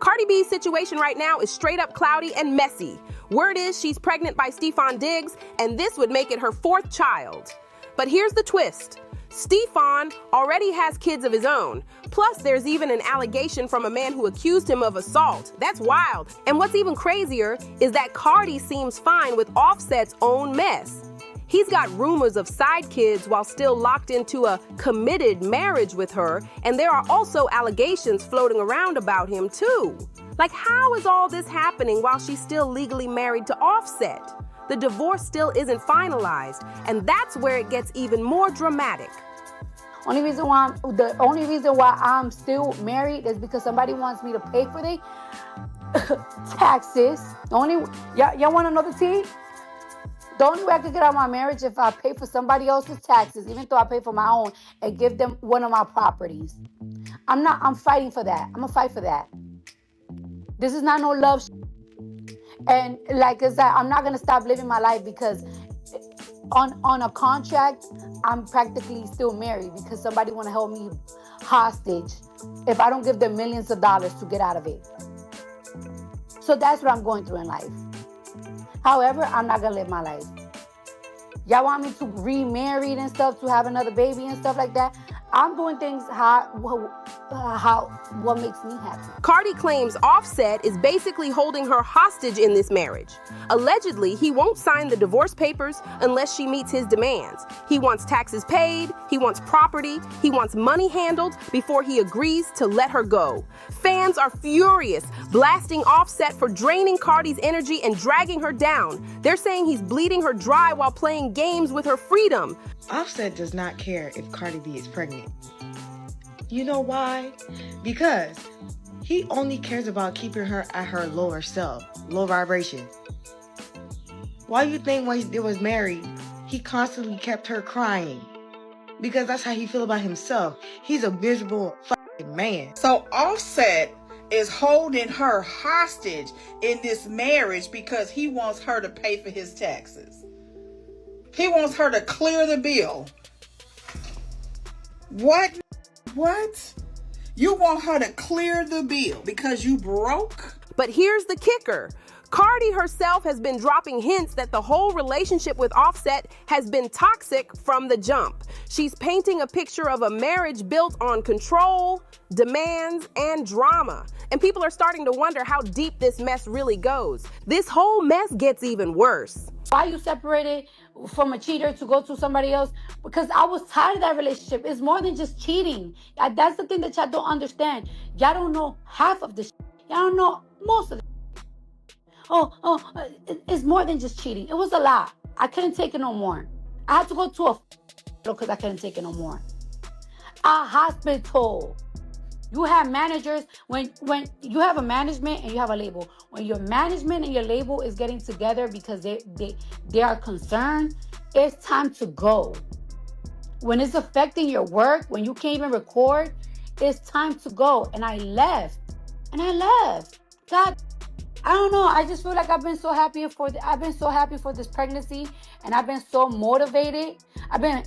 Cardi B's situation right now is straight up cloudy and messy. Word is she's pregnant by Stefon Diggs, and this would make it her 4th child. But here's the twist. Stefon already has kids of his own. Plus, there's even an allegation from a man who accused him of assault. That's wild. And what's even crazier is that Cardi seems fine with Offset's own mess. He's got rumors of side kids while still locked into a committed marriage with her, and there are also allegations floating around about him too. Like, how is all this happening while she's still legally married to Offset? The divorce still isn't finalized, and that's where it gets even more dramatic. The only reason why I'm still married is because somebody wants me to pay for the taxes. Y'all want to know the tea? The only way I could get out of my marriage if I pay for somebody else's taxes, even though I pay for my own, and give them one of my properties. I'm fighting for that. I'm gonna fight for that. This is not no love. And like I said, I'm not gonna stop living my life because on a contract, I'm practically still married because somebody wanna hold me hostage if I don't give them millions of dollars to get out of it. So that's what I'm going through in life. However, I'm not gonna live my life. Y'all want me to remarry and stuff, to have another baby and stuff like that? I'm doing things what makes me happy. Cardi claims Offset is basically holding her hostage in this marriage. Allegedly, he won't sign the divorce papers unless she meets his demands. He wants taxes paid, he wants property, he wants money handled before he agrees to let her go. Fans are furious, blasting Offset for draining Cardi's energy and dragging her down. They're saying he's bleeding her dry while playing games with her freedom. Offset does not care if Cardi B is pregnant. You know why? Because he only cares about keeping her at her lower self, low vibration. Why you think when they was married, he constantly kept her crying? Because that's how he feel about himself. He's a miserable fucking man. So Offset is holding her hostage in this marriage because he wants her to pay for his taxes. He wants her to clear the bill. What? You want her to clear the bill because you broke? But here's the kicker. Cardi herself has been dropping hints that the whole relationship with Offset has been toxic from the jump. She's painting a picture of a marriage built on control, demands, and drama. And people are starting to wonder how deep this mess really goes. This whole mess gets even worse. Why you separated from a cheater to go to somebody else? Because I was tired of that relationship. It's more than just cheating. That's the thing that y'all don't understand. Y'all don't know half of this. Y'all don't know most of it. It's more than just cheating. It was a lot. I couldn't take it no more. I had to go to a because I couldn't take it no more. A hospital. You have managers, when you have a management and you have a label. When your management and your label is getting together because they are concerned, it's time to go. When it's affecting your work, when you can't even record, it's time to go. And I left. God, I don't know. I just feel like I've been so happy for this pregnancy, and I've been so motivated. I've been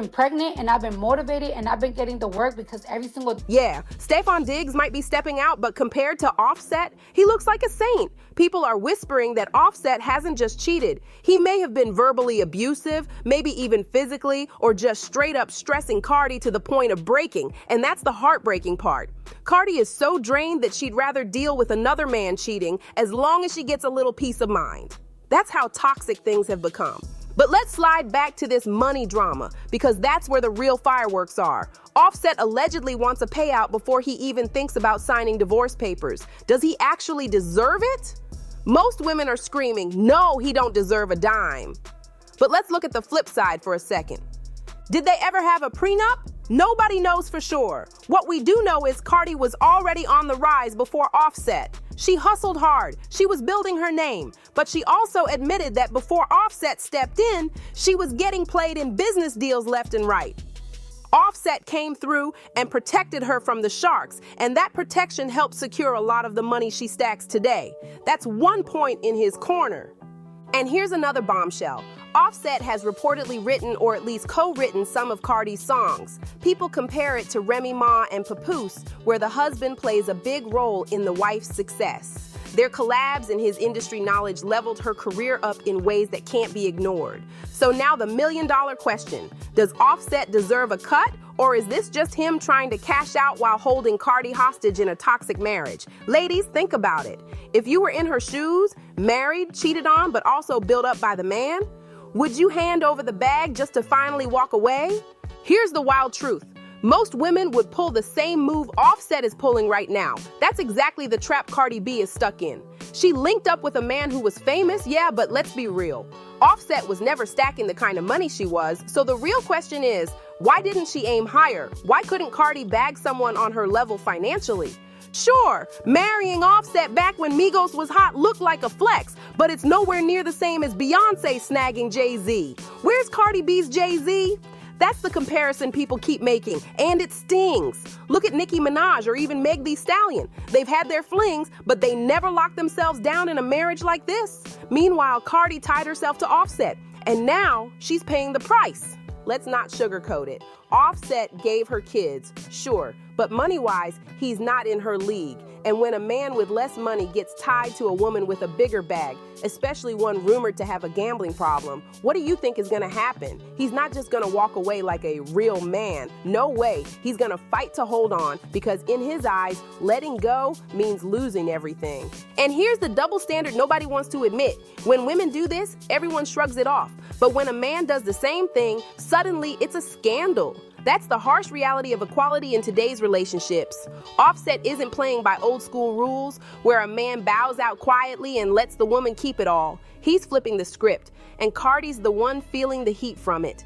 pregnant, and I've been motivated, and I've been getting the work because every single. Yeah, Stefon Diggs might be stepping out, but compared to Offset, he looks like a saint. People are whispering that Offset hasn't just cheated. He may have been verbally abusive, maybe even physically, or just straight up stressing Cardi to the point of breaking, and that's the heartbreaking part. Cardi is so drained that she'd rather deal with another man cheating as long as she gets a little peace of mind. That's how toxic things have become. But let's slide back to this money drama, because that's where the real fireworks are. Offset allegedly wants a payout before he even thinks about signing divorce papers. Does he actually deserve it? Most women are screaming, no, he don't deserve a dime. But let's look at the flip side for a second. Did they ever have a prenup? Nobody knows for sure. What we do know is Cardi was already on the rise before Offset. She hustled hard, she was building her name, but she also admitted that before Offset stepped in, she was getting played in business deals left and right. Offset came through and protected her from the sharks, and that protection helped secure a lot of the money she stacks today. That's one point in his corner. And here's another bombshell. Offset has reportedly written or at least co-written some of Cardi's songs. People compare it to Remy Ma and Papoose, where the husband plays a big role in the wife's success. Their collabs and his industry knowledge leveled her career up in ways that can't be ignored. So now the million-dollar question, does Offset deserve a cut? Or is this just him trying to cash out while holding Cardi hostage in a toxic marriage? Ladies, think about it. If you were in her shoes, married, cheated on, but also built up by the man, would you hand over the bag just to finally walk away? Here's the wild truth. Most women would pull the same move Offset is pulling right now. That's exactly the trap Cardi B is stuck in. She linked up with a man who was famous, yeah, but let's be real. Offset was never stacking the kind of money she was, so the real question is, why didn't she aim higher? Why couldn't Cardi bag someone on her level financially? Sure, marrying Offset back when Migos was hot looked like a flex, but it's nowhere near the same as Beyonce snagging Jay-Z. Where's Cardi B's Jay-Z? That's the comparison people keep making, and it stings. Look at Nicki Minaj or even Meg Thee Stallion. They've had their flings, but they never locked themselves down in a marriage like this. Meanwhile, Cardi tied herself to Offset, and now she's paying the price. Let's not sugarcoat it. Offset gave her kids, sure, but money-wise, he's not in her league. And when a man with less money gets tied to a woman with a bigger bag, especially one rumored to have a gambling problem, what do you think is gonna happen? He's not just gonna walk away like a real man. No way. He's gonna fight to hold on because in his eyes, letting go means losing everything. And here's the double standard nobody wants to admit. When women do this, everyone shrugs it off. But when a man does the same thing, suddenly it's a scandal. That's the harsh reality of equality in today's relationships. Offset isn't playing by old school rules where a man bows out quietly and lets the woman keep it all. He's flipping the script, and Cardi's the one feeling the heat from it.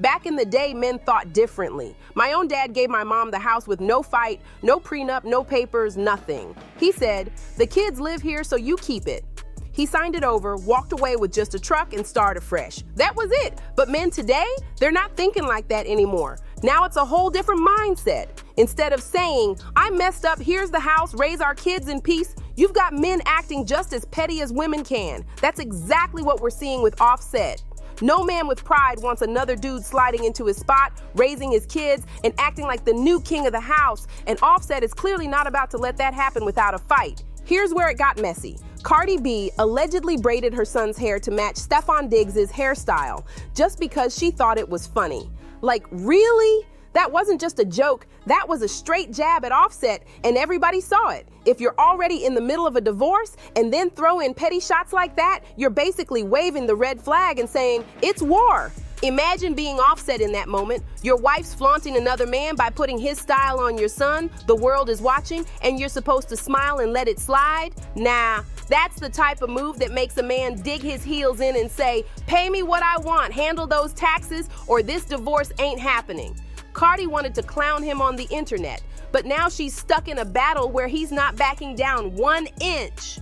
Back in the day, men thought differently. My own dad gave my mom the house with no fight, no prenup, no papers, nothing. He said, "The kids live here, so you keep it." He signed it over, walked away with just a truck, and started fresh. That was it. But men today, they're not thinking like that anymore. Now it's a whole different mindset. Instead of saying, "I messed up, here's the house, raise our kids in peace," you've got men acting just as petty as women can. That's exactly what we're seeing with Offset. No man with pride wants another dude sliding into his spot, raising his kids, and acting like the new king of the house. And Offset is clearly not about to let that happen without a fight. Here's where it got messy. Cardi B allegedly braided her son's hair to match Stefon Diggs' hairstyle just because she thought it was funny. Like, really? That wasn't just a joke, that was a straight jab at Offset, and everybody saw it. If you're already in the middle of a divorce and then throw in petty shots like that, you're basically waving the red flag and saying, it's war. Imagine being Offset in that moment. Your wife's flaunting another man by putting his style on your son, the world is watching, and you're supposed to smile and let it slide? Nah, that's the type of move that makes a man dig his heels in and say, "Pay me what I want, handle those taxes, or this divorce ain't happening." Cardi wanted to clown him on the internet, but now she's stuck in a battle where he's not backing down 1 inch.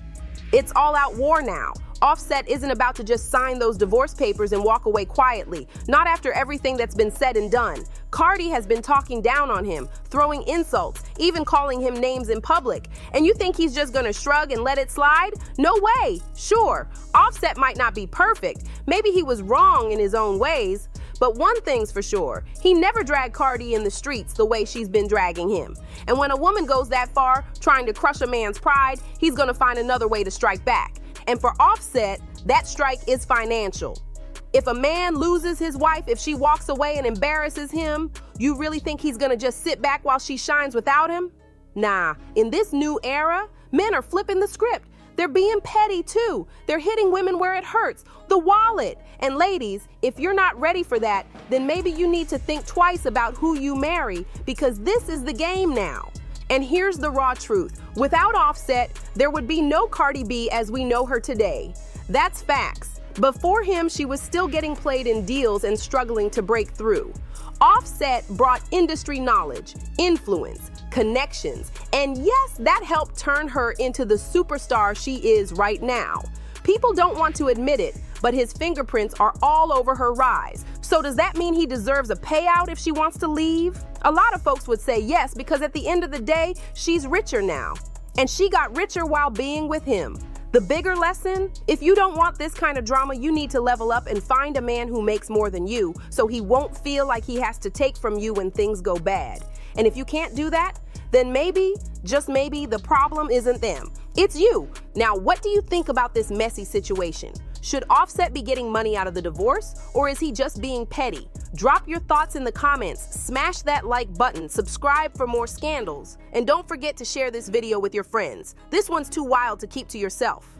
It's all out war now. Offset isn't about to just sign those divorce papers and walk away quietly, not after everything that's been said and done. Cardi has been talking down on him, throwing insults, even calling him names in public. And you think he's just gonna shrug and let it slide? No way. Sure, Offset might not be perfect. Maybe he was wrong in his own ways. But one thing's for sure, he never dragged Cardi in the streets the way she's been dragging him. And when a woman goes that far, trying to crush a man's pride, he's gonna find another way to strike back. And for Offset, that strike is financial. If a man loses his wife, if she walks away and embarrasses him, you really think he's gonna just sit back while she shines without him? Nah, in this new era, men are flipping the script. They're being petty too. They're hitting women where it hurts, the wallet. And ladies, if you're not ready for that, then maybe you need to think twice about who you marry, because this is the game now. And here's the raw truth. Without Offset, there would be no Cardi B as we know her today. That's facts. Before him, she was still getting played in deals and struggling to break through. Offset brought industry knowledge, influence, connections, and yes, that helped turn her into the superstar she is right now. People don't want to admit it, but his fingerprints are all over her rise. So does that mean he deserves a payout if she wants to leave? A lot of folks would say yes, because at the end of the day, she's richer now. And she got richer while being with him. The bigger lesson, if you don't want this kind of drama, you need to level up and find a man who makes more than you so he won't feel like he has to take from you when things go bad. And if you can't do that, then maybe, just maybe, the problem isn't them. It's you. Now, what do you think about this messy situation? Should Offset be getting money out of the divorce, or is he just being petty? Drop your thoughts in the comments, smash that like button, subscribe for more scandals, and don't forget to share this video with your friends. This one's too wild to keep to yourself.